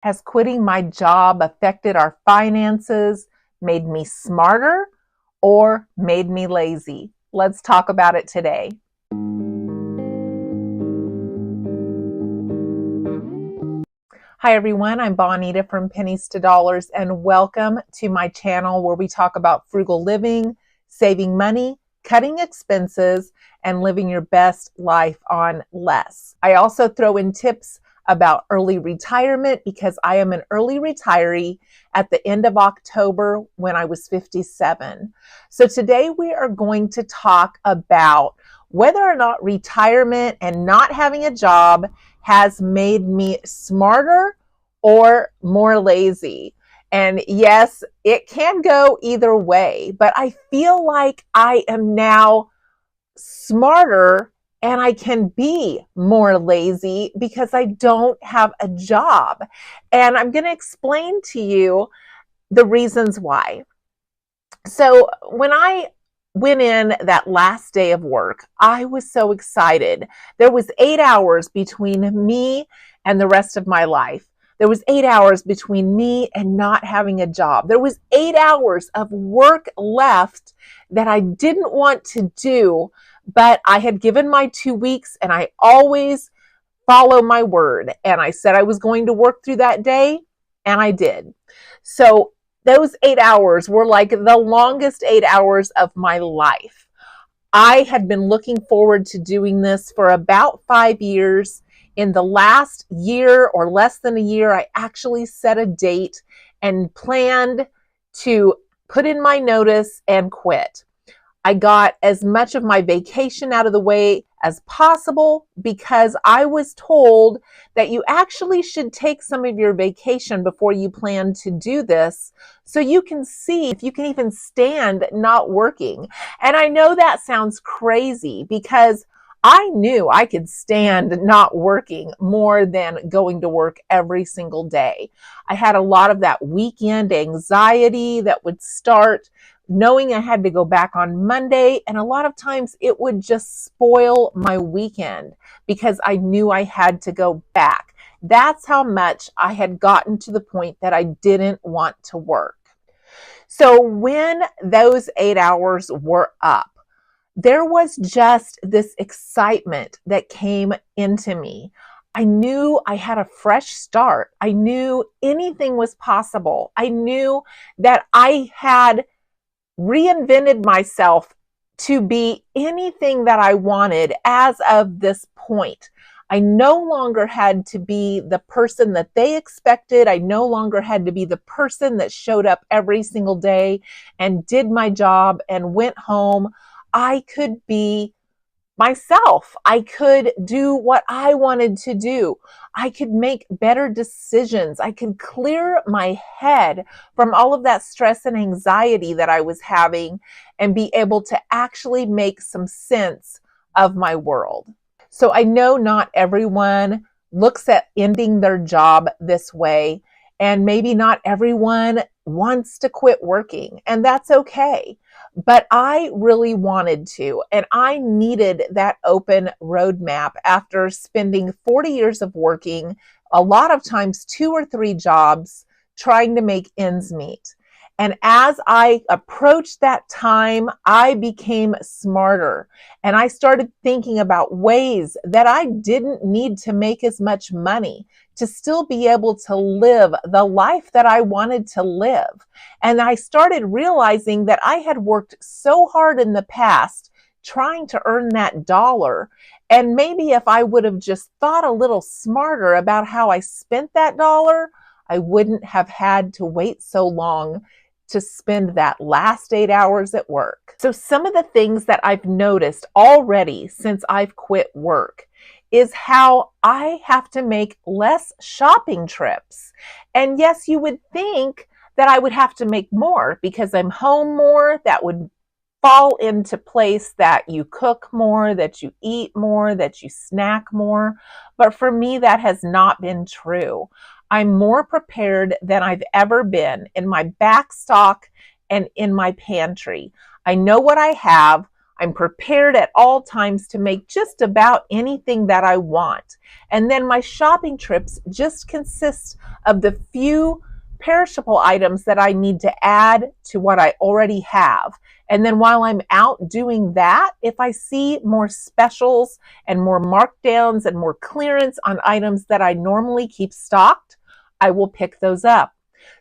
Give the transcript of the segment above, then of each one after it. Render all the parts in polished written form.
Has quitting my job affected our finances, made me smarter, or made me lazy? Let's talk about it today. Hi everyone, I'm Bonita from Pennies to Dollars, and welcome to my channel where we talk about frugal living, saving money, cutting expenses, and living your best life on less. I also throw in tips about early retirement because I am an early retiree at the end of October when I was 57. So today we are going to talk about whether or not retirement and not having a job has made me smarter or more lazy. And yes, it can go either way, but I feel like I am now smarter and I can be more lazy because I don't have a job. And I'm going to explain to you the reasons why. So when I went in that last day of work, I was so excited. There was 8 hours between me and the rest of my life. There was 8 hours between me and not having a job. There was 8 hours of work left that I didn't want to do, but I had given my 2 weeks and I always follow my word. And I said I was going to work through that day, and I did. So those 8 hours were like the longest 8 hours of my life. I had been looking forward to doing this for about 5 years. In the last year or less than a year, I actually set a date and planned to put in my notice and quit. I got as much of my vacation out of the way as possible because I was told that you actually should take some of your vacation before you plan to do this so you can see if you can even stand not working. And I know that sounds crazy because I knew I could stand not working more than going to work every single day. I had a lot of that weekend anxiety that would start knowing I had to go back on Monday, and a lot of times it would just spoil my weekend because I knew I had to go back. That's how much I had gotten to the point that I didn't want to work. So when those 8 hours were up, there was just this excitement that came into me. I knew I had a fresh start. I knew anything was possible. I knew that I had reinvented myself to be anything that I wanted as of this point. I no longer had to be the person that they expected. I no longer had to be the person that showed up every single day and did my job and went home. I could be myself. I could do what I wanted to do. I could make better decisions. I could clear my head from all of that stress and anxiety that I was having and be able to actually make some sense of my world. So I know not everyone looks at ending their job this way, and maybe not everyone wants to quit working, and that's okay. But I really wanted to, and I needed that open roadmap after spending 40 years of working, a lot of times 2 or 3 jobs, trying to make ends meet. And as I approached that time, I became smarter, and I started thinking about ways that I didn't need to make as much money to still be able to live the life that I wanted to live. And I started realizing that I had worked so hard in the past trying to earn that dollar. And maybe if I would have just thought a little smarter about how I spent that dollar, I wouldn't have had to wait so long to spend that last 8 hours at work. So some of the things that I've noticed already since I've quit work is how I have to make less shopping trips. And yes, you would think that I would have to make more because I'm home more. That would fall into place that you cook more, that you eat more, that you snack more. But for me, that has not been true. I'm more prepared than I've ever been in my back stock and in my pantry. I know what I have. I'm prepared at all times to make just about anything that I want. And then my shopping trips just consist of the few perishable items that I need to add to what I already have. And then while I'm out doing that, if I see more specials and more markdowns and more clearance on items that I normally keep stocked, I will pick those up.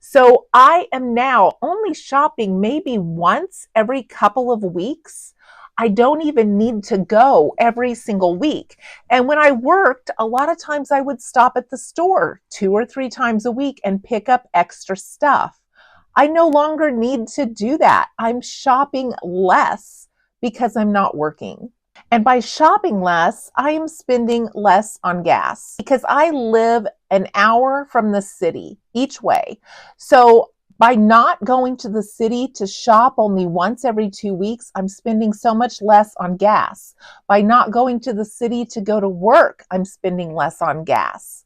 So I am now only shopping maybe once every couple of weeks. I don't even need to go every single week. And when I worked, a lot of times I would stop at the store 2 or 3 times a week and pick up extra stuff. I no longer need to do that. I'm shopping less because I'm not working. And by shopping less, I am spending less on gas because I live an hour from the city each way. So by not going to the city to shop only once every 2 weeks, I'm spending so much less on gas. By not going to the city to go to work, I'm spending less on gas.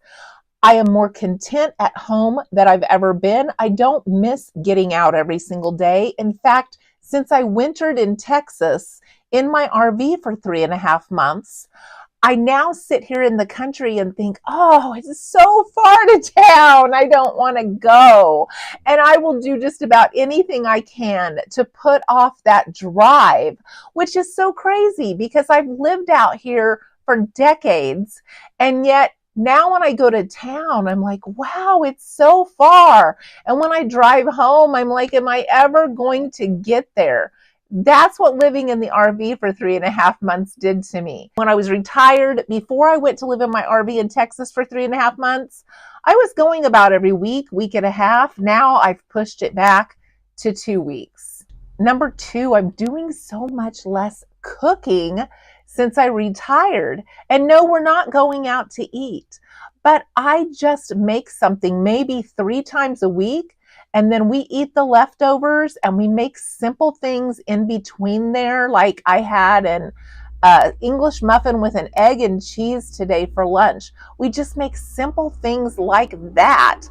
I am more content at home than I've ever been. I don't miss getting out every single day. In fact, since I wintered in Texas in my RV for 3.5 months, I now sit here in the country and think, oh, it's so far to town. I don't want to go. And I will do just about anything I can to put off that drive, which is so crazy because I've lived out here for decades. And yet now when I go to town, I'm like, wow, it's so far. And when I drive home, I'm like, am I ever going to get there? That's what living in the RV for 3.5 months did to me. When I was retired, before I went to live in my RV in Texas for 3.5 months, I was going about every week, week and a half. Now I've pushed it back to 2 weeks. Number 2, I'm doing so much less cooking since I retired. And no, we're not going out to eat, but I just make something maybe 3 times a week. And then we eat the leftovers and we make simple things in between there. Like I had an English muffin with an egg and cheese today for lunch. We just make simple things like that.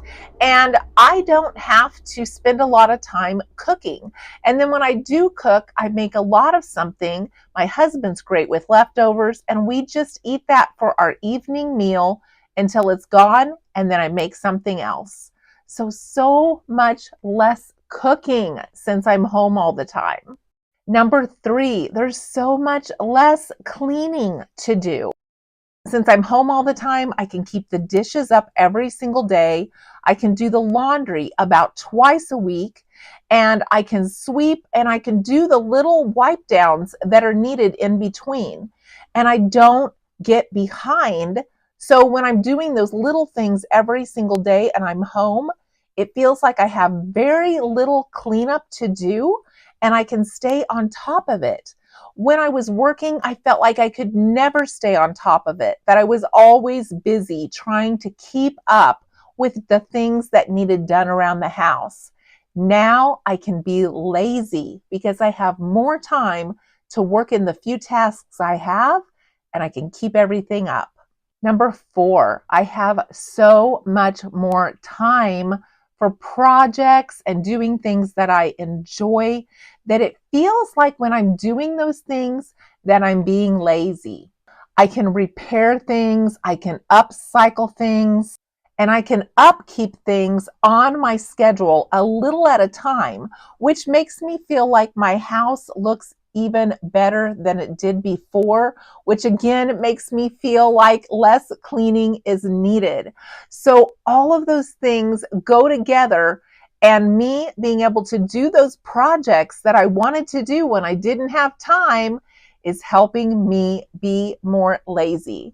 And I don't have to spend a lot of time cooking. And then when I do cook, I make a lot of something. My husband's great with leftovers and we just eat that for our evening meal until it's gone. And then I make something else. So much less cooking since I'm home all the time. Number 3, there's so much less cleaning to do. Since I'm home all the time, I can keep the dishes up every single day. I can do the laundry about twice a week, and I can sweep and I can do the little wipe downs that are needed in between. And I don't get behind. So when I'm doing those little things every single day and I'm home, it feels like I have very little cleanup to do and I can stay on top of it. When I was working, I felt like I could never stay on top of it, that I was always busy trying to keep up with the things that needed done around the house. Now I can be lazy because I have more time to work in the few tasks I have and I can keep everything up. Number 4, I have so much more time for projects and doing things that I enjoy, that it feels like when I'm doing those things that I'm being lazy. I can repair things, I can upcycle things, and I can upkeep things on my schedule a little at a time, which makes me feel like my house looks even better than it did before, which again makes me feel like less cleaning is needed. So all of those things go together, and me being able to do those projects that I wanted to do when I didn't have time is helping me be more lazy.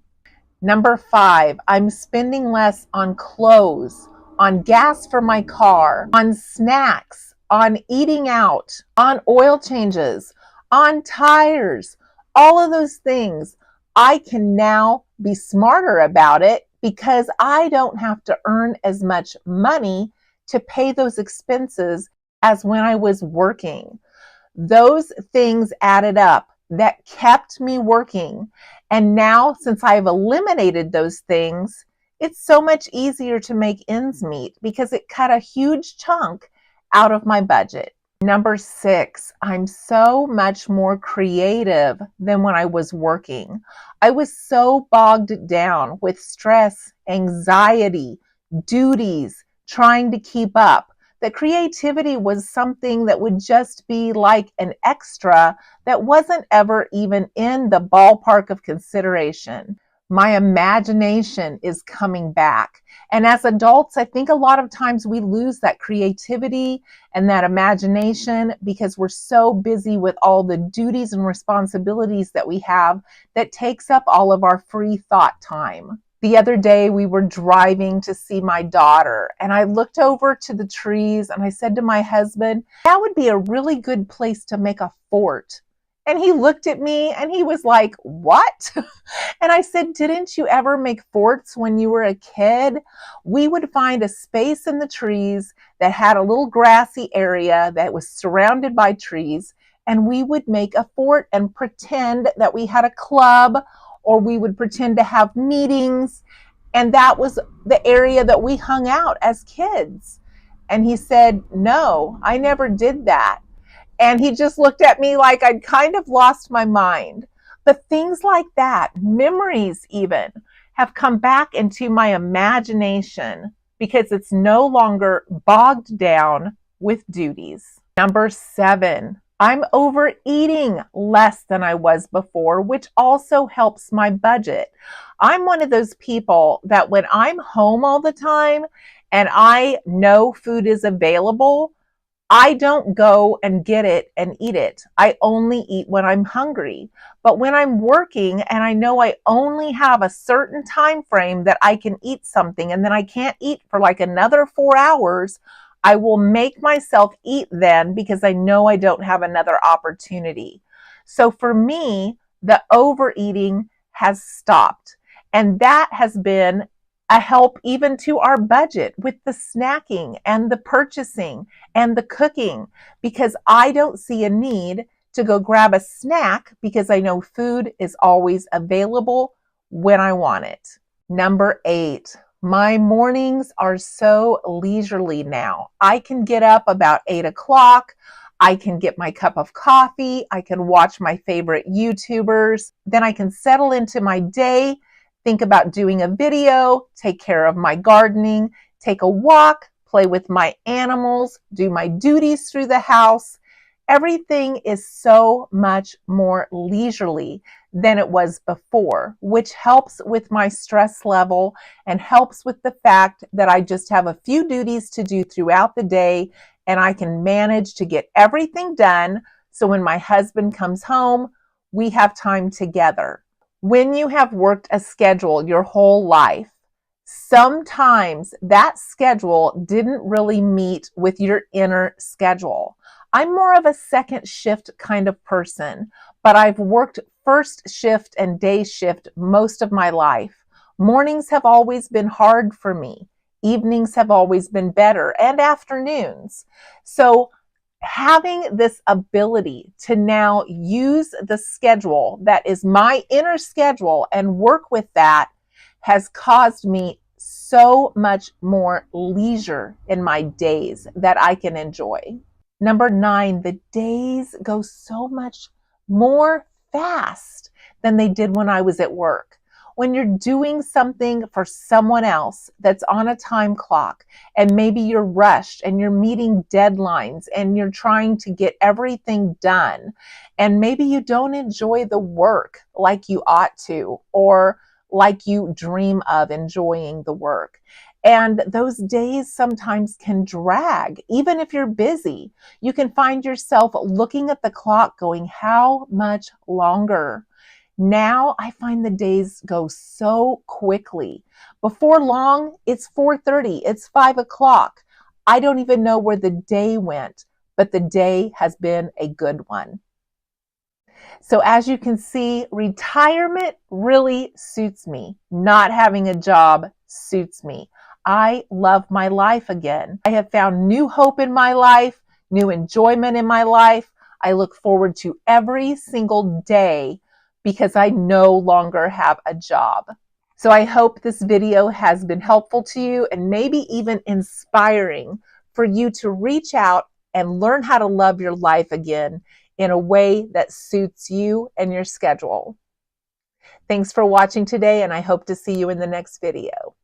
Number 5, I'm spending less on clothes, on gas for my car, on snacks, on eating out, on oil changes, on tires, all of those things. I can now be smarter about it because I don't have to earn as much money to pay those expenses as when I was working. Those things added up that kept me working. And now, since I've eliminated those things, it's so much easier to make ends meet because it cut a huge chunk out of my budget. Number 6, I'm so much more creative than when I was working. I was so bogged down with stress, anxiety, duties, trying to keep up, that creativity was something that would just be like an extra that wasn't ever even in the ballpark of consideration. My imagination is coming back. And as adults, I think a lot of times we lose that creativity and that imagination because we're so busy with all the duties and responsibilities that we have that takes up all of our free thought time. The other day we were driving to see my daughter, and I looked over to the trees and I said to my husband, that would be a really good place to make a fort. And he looked at me and he was like, what? And I said, didn't you ever make forts when you were a kid? We would find a space in the trees that had a little grassy area that was surrounded by trees, and we would make a fort and pretend that we had a club, or we would pretend to have meetings, and that was the area that we hung out as kids. And he said, no, I never did that. And he just looked at me like I'd kind of lost my mind. But things like that, memories even, have come back into my imagination because it's no longer bogged down with duties. Number 7, I'm overeating less than I was before, which also helps my budget. I'm one of those people that when I'm home all the time and I know food is available, I don't go and get it and eat it. I only eat when I'm hungry. But when I'm working and I know I only have a certain time frame that I can eat something and then I can't eat for like another 4 hours, I will make myself eat then because I know I don't have another opportunity. So for me, the overeating has stopped. And that has been a help even to our budget with the snacking and the purchasing and the cooking, because I don't see a need to go grab a snack because I know food is always available when I want it. Number 8, my mornings are so leisurely now. I can get up about 8 o'clock. I can get my cup of coffee. I can watch my favorite YouTubers. Then I can settle into my day, think about doing a video, take care of my gardening, take a walk, play with my animals, do my duties through the house. Everything is so much more leisurely than it was before, which helps with my stress level and helps with the fact that I just have a few duties to do throughout the day and I can manage to get everything done. So when my husband comes home, we have time together. When you have worked a schedule your whole life, sometimes that schedule didn't really meet with your inner schedule. I'm more of a second shift kind of person, but I've worked first shift and day shift most of my life. Mornings have always been hard for me. Evenings have always been better, and afternoons. So having this ability to now use the schedule that is my inner schedule and work with that has caused me so much more leisure in my days that I can enjoy. Number 9, the days go so much more fast than they did when I was at work. When you're doing something for someone else that's on a time clock, and maybe you're rushed and you're meeting deadlines and you're trying to get everything done, and maybe you don't enjoy the work like you ought to, or like you dream of enjoying the work. And those days sometimes can drag. Even if you're busy, you can find yourself looking at the clock going, how much longer? Now I find the days go so quickly. Before long, it's 4:30, it's 5 o'clock. I don't even know where the day went, but the day has been a good one. So as you can see, retirement really suits me. Not having a job suits me. I love my life again. I have found new hope in my life, new enjoyment in my life. I look forward to every single day because I no longer have a job. So I hope this video has been helpful to you and maybe even inspiring for you to reach out and learn how to love your life again in a way that suits you and your schedule. Thanks for watching today, and I hope to see you in the next video.